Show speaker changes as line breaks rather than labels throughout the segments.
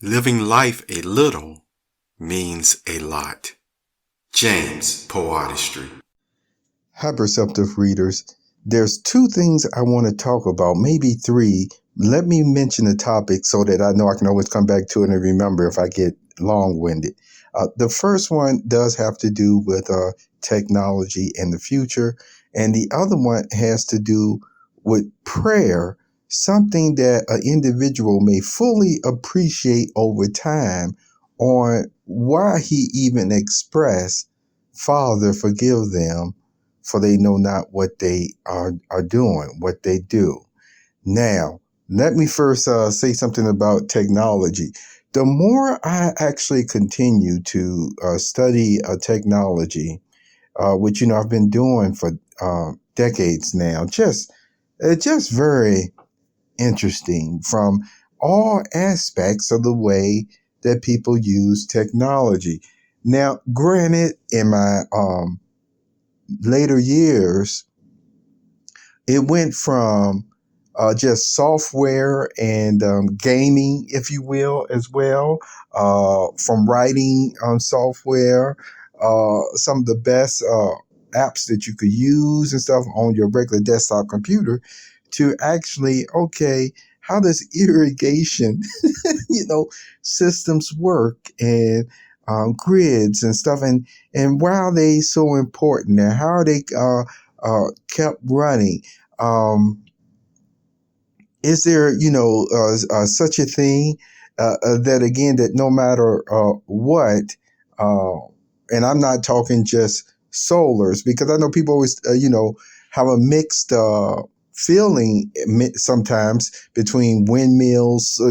Living life a little means a lot. James Poetry.
Hi, perceptive readers. There's two things I want to talk about, maybe three. Let me mention the topic so that I know I can always come back to it and remember if I get long-winded. The first one does have to do with technology in the future, and the other one has to do with prayer, something that an individual may fully appreciate over time on why he even expressed, Father, forgive them, for they know not what they are doing, what they do. Now, let me first say something about technology. The more I actually continue to study technology, which I've been doing for decades now, it's just very interesting from all aspects of the way that people use technology. Now, granted, in my later years, it went from just software and gaming, if you will, as well, from writing software, some of the best apps that you could use and stuff on your regular desktop computer, to actually, okay, how does irrigation, systems work, and grids and stuff, and why are they so important, and how are they kept running? Is there, such a thing that, again, that no matter what, and I'm not talking just solars, because I know people always, have a mixed feeling sometimes between windmills,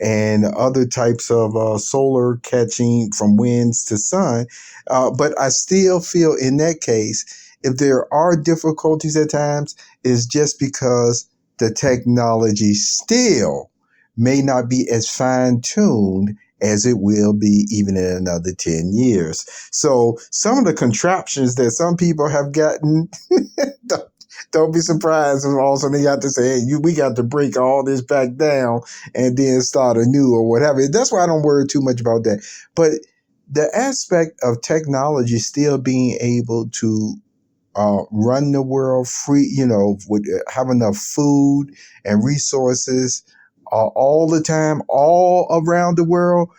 and other types of solar catching from winds to sun. But I still feel in that case, if there are difficulties at times, it's just because the technology still may not be as fine-tuned as it will be even in another 10 years. So some of the contraptions that some people have gotten, don't be surprised if all of a sudden they got to say, hey, we got to break all this back down and then start anew or whatever. That's why I don't worry too much about that. But the aspect of technology still being able to run the world free, have enough food and resources all the time, all around the world,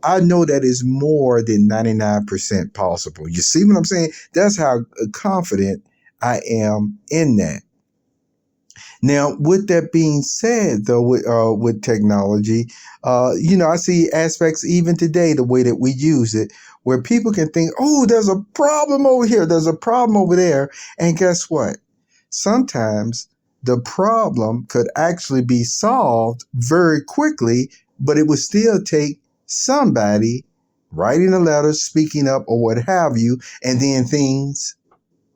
I know that is more than 99% possible. You see what I'm saying? That's how confident I am in that. Now, with that being said, though, with technology, I see aspects even today, the way that we use it, where people can think, oh, there's a problem over here, there's a problem over there. And guess what? Sometimes the problem could actually be solved very quickly, but it would still take somebody writing a letter, speaking up, or what have you, and then things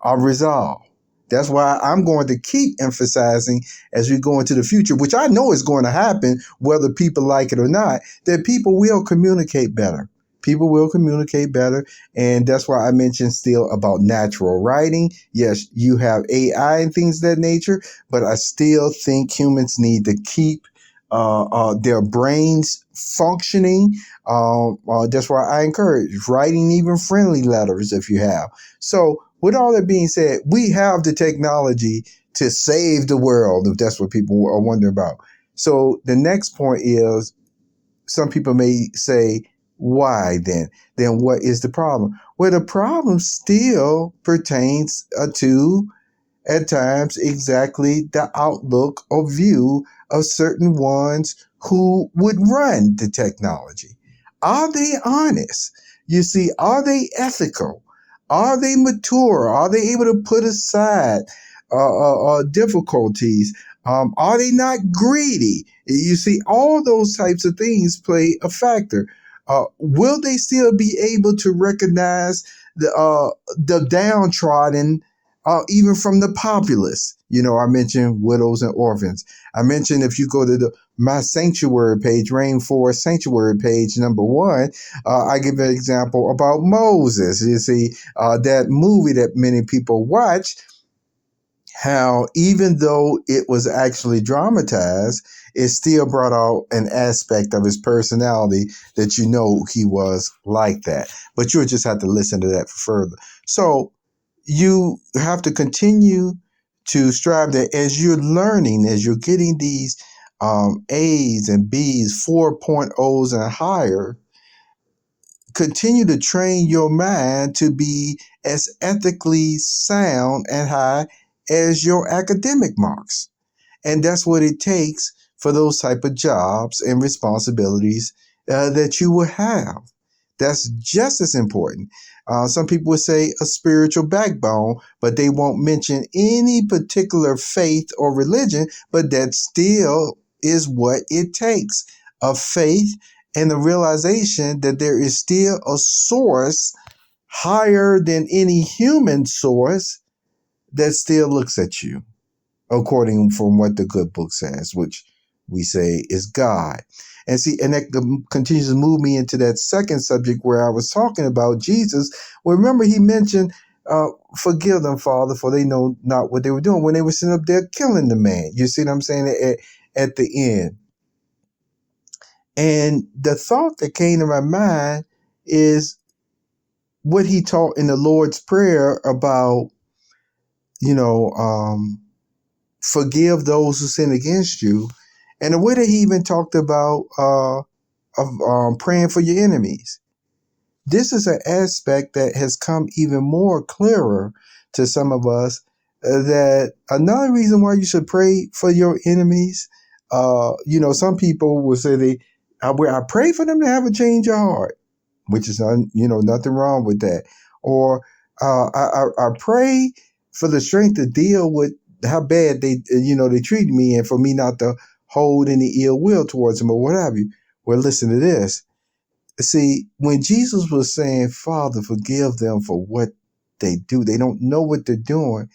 are resolved. That's why I'm going to keep emphasizing as we go into the future, which I know is going to happen, whether people like it or not, that people will communicate better. People will communicate better. And that's why I mentioned still about natural writing. Yes, you have AI and things of that nature, but I still think humans need to keep their brains functioning. That's why I encourage writing even friendly letters if you have. So with all that being said, we have the technology to save the world, if that's what people are wondering about. So the next point is, some people may say, why then? Then what is the problem? Well, the problem still pertains to, at times, exactly the outlook or view of certain ones who would run the technology. Are they honest? You see, are they ethical? Are they mature? Are they able to put aside difficulties? Are they not greedy? You see, all those types of things play a factor. Will they still be able to recognize the downtrodden, even from the populace? I mentioned widows and orphans. I mentioned, if you go to my sanctuary page, Rainforest Sanctuary page, #1, I give an example about Moses. You see, that movie that many people watch how even though it was actually dramatized, it still brought out an aspect of his personality that you know he was like that. But you'll just have to listen to that further. So you have to continue to strive that as you're learning, as you're getting these A's and B's, 4.0s and higher, continue to train your mind to be as ethically sound and high as your academic marks. And that's what it takes for those type of jobs and responsibilities that you will have. That's just as important. Some people would say a spiritual backbone, but they won't mention any particular faith or religion, but that still is what it takes. A faith and the realization that there is still a source higher than any human source that still looks at you, according from what the good book says, which we say is God. And see, and that continues to move me into that second subject where I was talking about Jesus. Well, remember he mentioned, forgive them, Father, for they know not what they were doing when they were sitting up there killing the man. You see what I'm saying? At the end. And the thought that came to my mind is what he taught in the Lord's Prayer about, forgive those who sin against you. And the way that he even talked about praying for your enemies. This is an aspect that has come even more clearer to some of us, that another reason why you should pray for your enemies, some people will say I pray for them to have a change of heart, which is, nothing wrong with that. Or I pray for the strength to deal with how bad they treat me, and for me not to hold any ill will towards them or what have you. Well, listen to this. See, when Jesus was saying, Father, forgive them for what they do, they don't know what they're doing.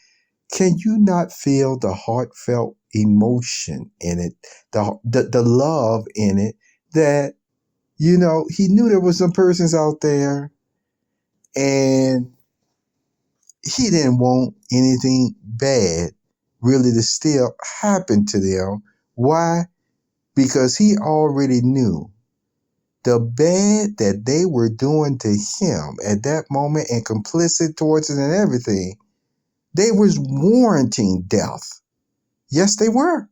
Can you not feel the heartfelt emotion in it, the love in it, that, he knew there were some persons out there and he didn't want anything bad really to still happen to them. Why? Because he already knew the bad that they were doing to him at that moment, and complicit towards it and everything. They was warranting death. Yes, they were.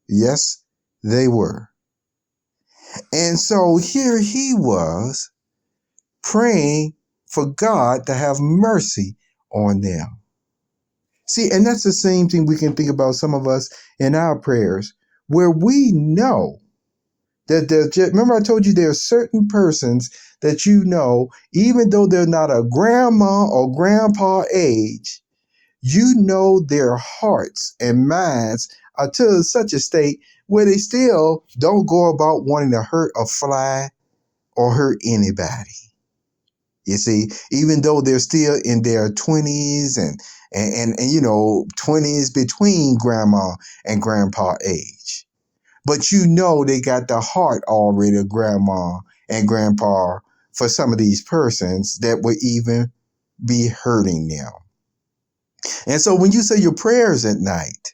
Yes, they were. And so here he was praying for God to have mercy on them. See, and that's the same thing we can think about some of us in our prayers, where we know that remember I told you there are certain persons that even though they're not a grandma or grandpa age, their hearts and minds are to such a state where they still don't go about wanting to hurt a fly or hurt anybody. You see, even though they're still in their 20s and 20s between grandma and grandpa age. But they got the heart already of grandma and grandpa for some of these persons that would even be hurting them. And so when you say your prayers at night,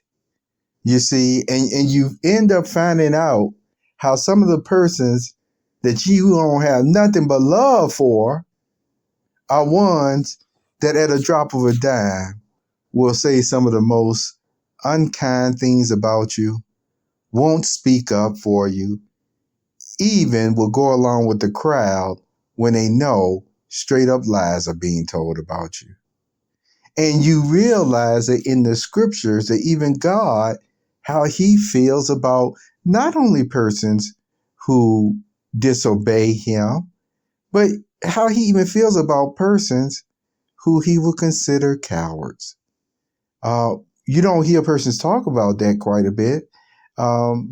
you see, and you end up finding out how some of the persons that you don't have nothing but love for are ones that at a drop of a dime will say some of the most unkind things about you, won't speak up for you, even will go along with the crowd when they know straight up lies are being told about you. And you realize that in the scriptures that even God, how he feels about not only persons who disobey him, but how he even feels about persons who he would consider cowards. You don't hear persons talk about that quite a bit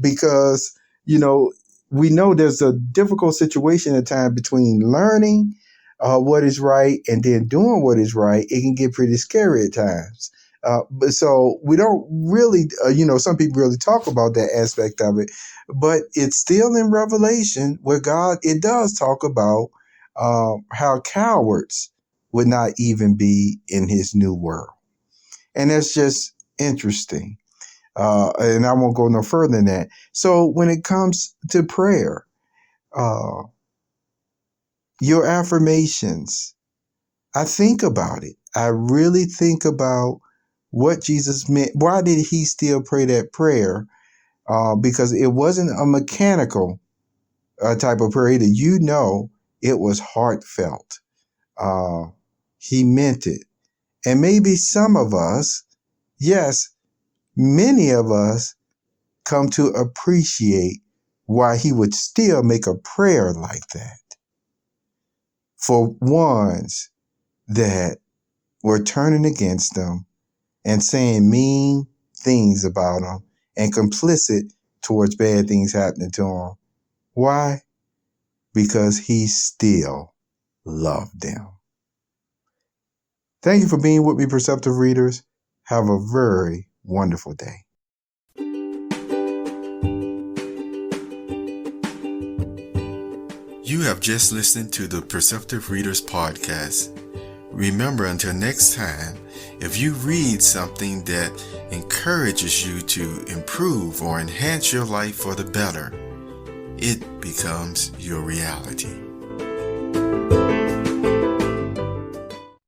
because, we know there's a difficult situation at times between learning what is right and then doing what is right. It can get pretty scary at times. But so we don't really, some people really talk about that aspect of it, but it's still in Revelation where it does talk about how cowards would not even be in his new world. And that's just interesting. And I won't go no further than that. So when it comes to prayer, your affirmations, I think about it. I really think about what Jesus meant. Why did he still pray that prayer? Because it wasn't a mechanical type of prayer that it was heartfelt. He meant it. And maybe some of us, yes, many of us come to appreciate why he would still make a prayer like that for ones that were turning against him and saying mean things about him and complicit towards bad things happening to him. Why? Because he still loved them. Thank you for being with me, Perceptive Readers. Have a very wonderful day.
You have just listened to the Perceptive Readers podcast. Remember, until next time, if you read something that encourages you to improve or enhance your life for the better, it becomes your reality.